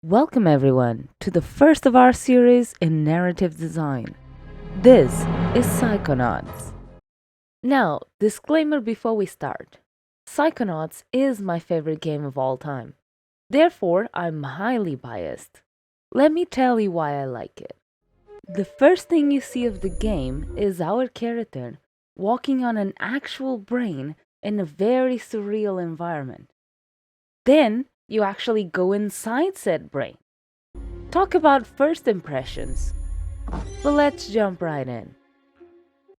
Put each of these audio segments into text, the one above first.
Welcome everyone to the first of our series in narrative design. This is Psychonauts. Now, disclaimer before we start. Psychonauts is my favorite game of all time. Therefore, I'm highly biased. Let me tell you why I like it. The first thing you see of the game is our character walking on an actual brain in a very surreal environment. Then, you actually go inside said brain. Talk about first impressions. But let's jump right in.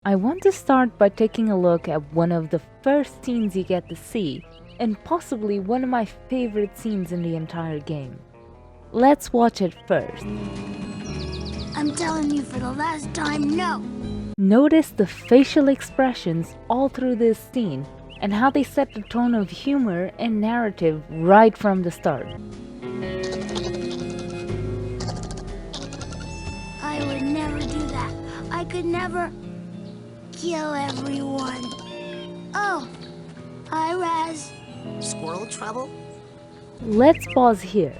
I want to start by taking a look at one of the first scenes you get to see, and possibly one of my favorite scenes in the entire game. Let's watch it first. I'm telling you for the last time, no! Notice the facial expressions all through this scene and how they set the tone of humor and narrative right from the start. I would never do that. I could never kill everyone. Oh, hi, Raz. Squirrel trouble? Let's pause here.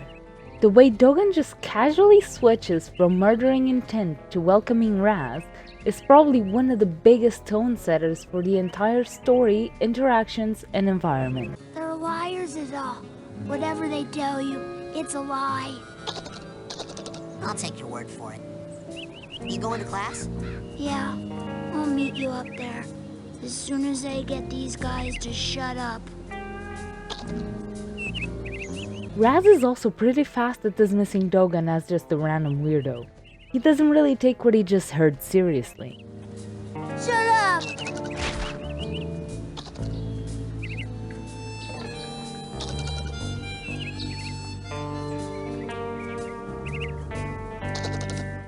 The way Dogan just casually switches from murdering intent to welcoming Raz is probably one of the biggest tone setters for the entire story, interactions, and environment. They're liars is all. Whatever they tell you, it's a lie. I'll take your word for it. You going to class? Yeah, I'll meet you up there. As soon as I get these guys to shut up. Raz is also pretty fast at dismissing Dogan as just a random weirdo. He doesn't really take what he just heard seriously. Shut up!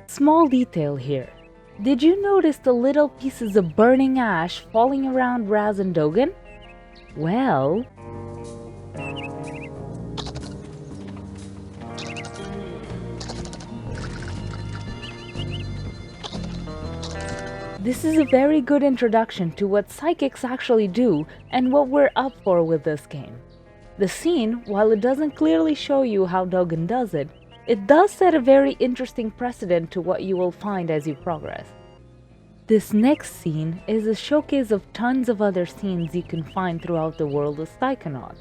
Small detail here. Did you notice the little pieces of burning ash falling around Raz and Dogan? Well, this is a very good introduction to what psychics actually do and what we're up for with this game. The scene, while it doesn't clearly show you how Dogan does it, it does set a very interesting precedent to what you will find as you progress. This next scene is a showcase of tons of other scenes you can find throughout the world of Psychonauts.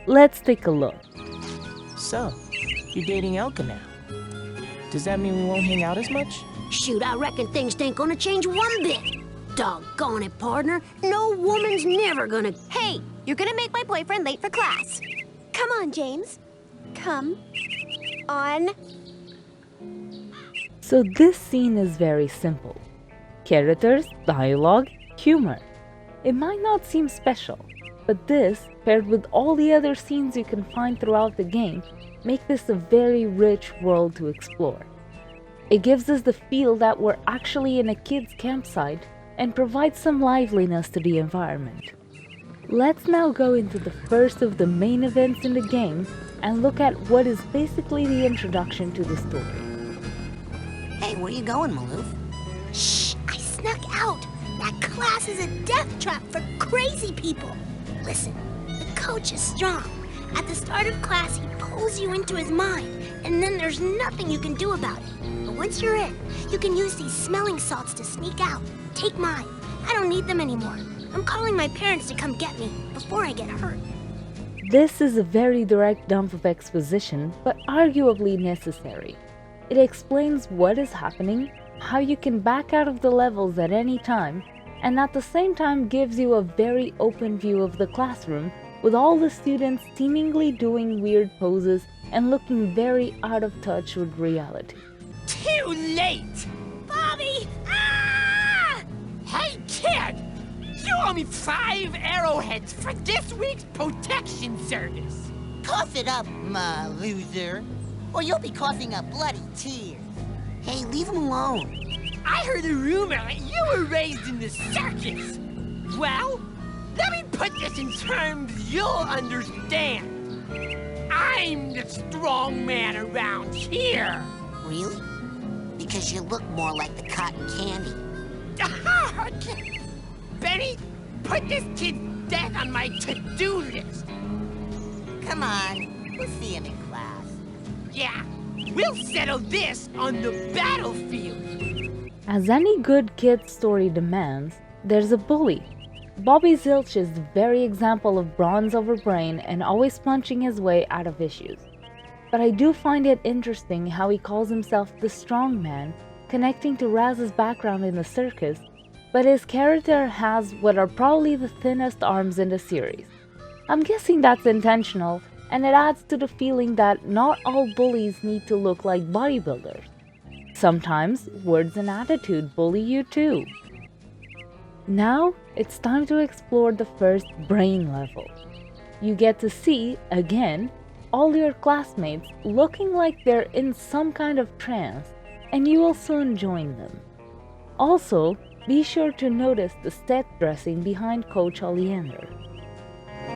Let's take a look. So, you're dating Elka now. Does that mean we won't hang out as much? Shoot, I reckon things ain't gonna change one bit. Doggone it, partner. No woman's never gonna... Hey, you're gonna make my boyfriend late for class. Come on, James. Come on. So this scene is very simple. Characters, dialogue, humor. It might not seem special, but this, paired with all the other scenes you can find throughout the game, make this a very rich world to explore. It gives us the feel that we're actually in a kid's campsite and provides some liveliness to the environment. Let's now go into the first of the main events in the game and look at what is basically the introduction to the story. Hey, where you going, Maloof? Shh! I snuck out! That class is a death trap for crazy people! Listen, the coach is strong. At the start of class, he pulls you into his mind, and then there's nothing you can do about it. But once you're in, you can use these smelling salts to sneak out. Take mine. I don't need them anymore. I'm calling my parents to come get me before I get hurt. This is a very direct dump of exposition, but arguably necessary. It explains what is happening, how you can back out of the levels at any time, and at the same time gives you a very open view of the classroom, with all the students seemingly doing weird poses and looking very out of touch with reality. Too late! Bobby! Ah! Hey, kid! You owe me 5 arrowheads for this week's protection service. Cough it up, my loser. Or you'll be coughing up bloody tears. Hey, leave him alone. I heard a rumor that you were raised in the circus. Well, let me put this in terms you'll understand. I'm the strong man around here. Really? Because you look more like the cotton candy. Benny, put this kid's death on my to-do list. Come on, we'll see him in class. Yeah, We'll settle this on the battlefield. As any good kid's story demands, there's a bully. Bobby Zilch is the very example of bronze over brain and always punching his way out of issues. But I do find it interesting how he calls himself the strong man, connecting to Raz's background in the circus, but his character has what are probably the thinnest arms in the series. I'm guessing that's intentional, and it adds to the feeling that not all bullies need to look like bodybuilders. Sometimes words and attitude bully you too. Now it's time to explore the first brain level. You get to see, again, all your classmates looking like they're in some kind of trance, and you will soon join them. Also, be sure to notice the set dressing behind Coach Oleander.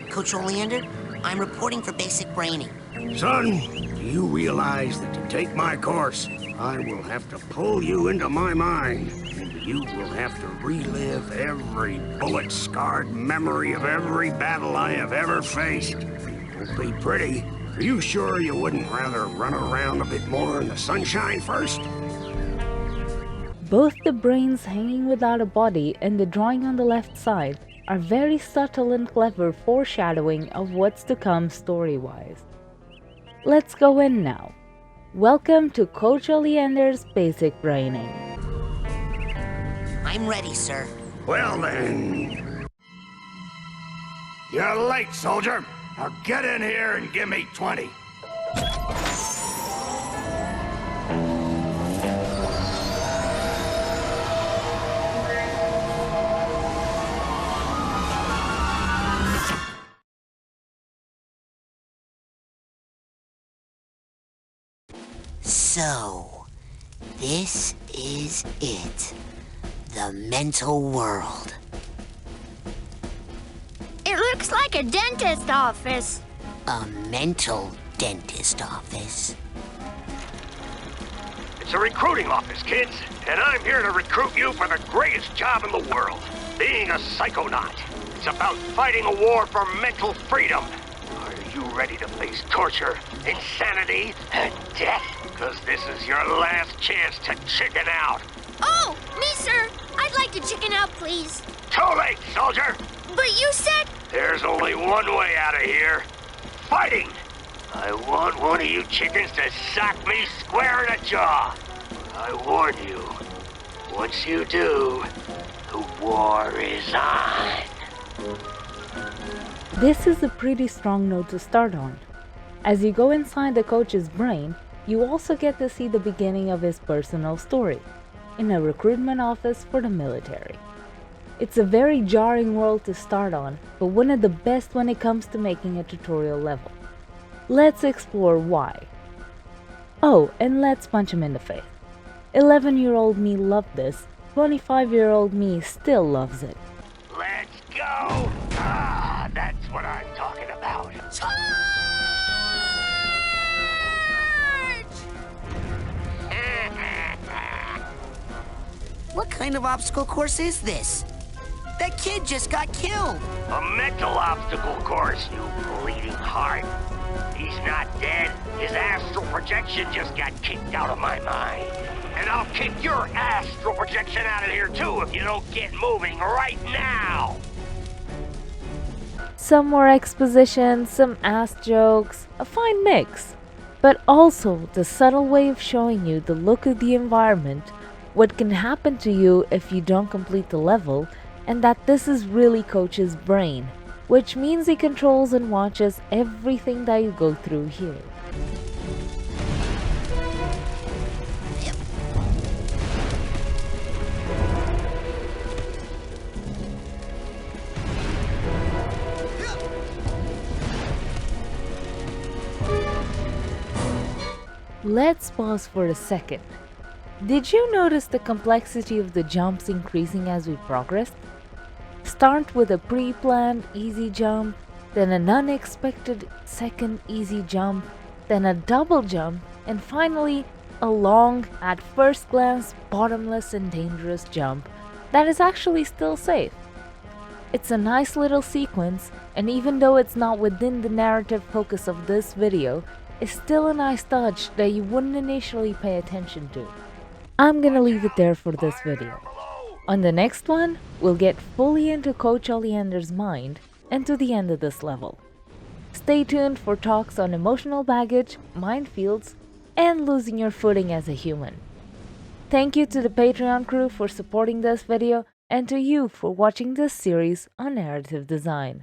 Coach Oleander, I'm reporting for basic braining. Son, do you realize that to take my course, I will have to pull you into my mind, and you will have to relive every bullet-scarred memory of every battle I have ever faced. It won't be pretty. Are you sure you wouldn't rather run around a bit more in the sunshine first? Both the brains hanging without a body and the drawing on the left side are very subtle and clever foreshadowing of what's to come story-wise. Let's go in now. Welcome to Coach Oleander's Basic Braining. I'm ready, sir. Well then... You're late, soldier. Now get in here and give me 20. So, this is it. The mental world. It looks like a dentist office. A mental dentist office. It's a recruiting office, kids, and I'm here to recruit you for the greatest job in the world, being a psychonaut. It's about fighting a war for mental freedom. Are you ready to face torture, insanity, and death? Because this is your last chance to chicken out. Oh, me, sir. I'd like to chicken out, please. Too late, soldier. But you said... There's only one way out of here. Fighting! I want one of you chickens to sock me square in the jaw. I warn you, once you do, the war is on. This is a pretty strong note to start on. As you go inside the coach's brain, you also get to see the beginning of his personal story, in a recruitment office for the military. It's a very jarring world to start on, but one of the best when it comes to making a tutorial level. Let's explore why. Oh, and let's punch him in the face. 11-year-old me loved this, 25-year-old me still loves it. Let's go! Ah, that's what I'm talking about. What kind of obstacle course is this? That kid just got killed. A mental obstacle course, you bleeding heart. He's not dead. His astral projection just got kicked out of my mind. And I'll kick your astral projection out of here too if you don't get moving right now. Some more exposition, some ass jokes, a fine mix. But also the subtle way of showing you the look of the environment, what can happen to you if you don't complete the level, and that this is really Coach's brain, which means he controls and watches everything that you go through here. Let's pause for a second. Did you notice the complexity of the jumps increasing as we progressed? Start with a pre-planned easy jump, then an unexpected second easy jump, then a double jump, and finally a long, at first glance, bottomless and dangerous jump that is actually still safe. It's a nice little sequence, and even though it's not within the narrative focus of this video, is still a nice touch that you wouldn't initially pay attention to. I'm gonna leave it there for this video. On the next one, we'll get fully into Coach Oleander's mind and to the end of this level. Stay tuned for talks on emotional baggage, minefields, and losing your footing as a human. Thank you to the Patreon crew for supporting this video and to you for watching this series on narrative design.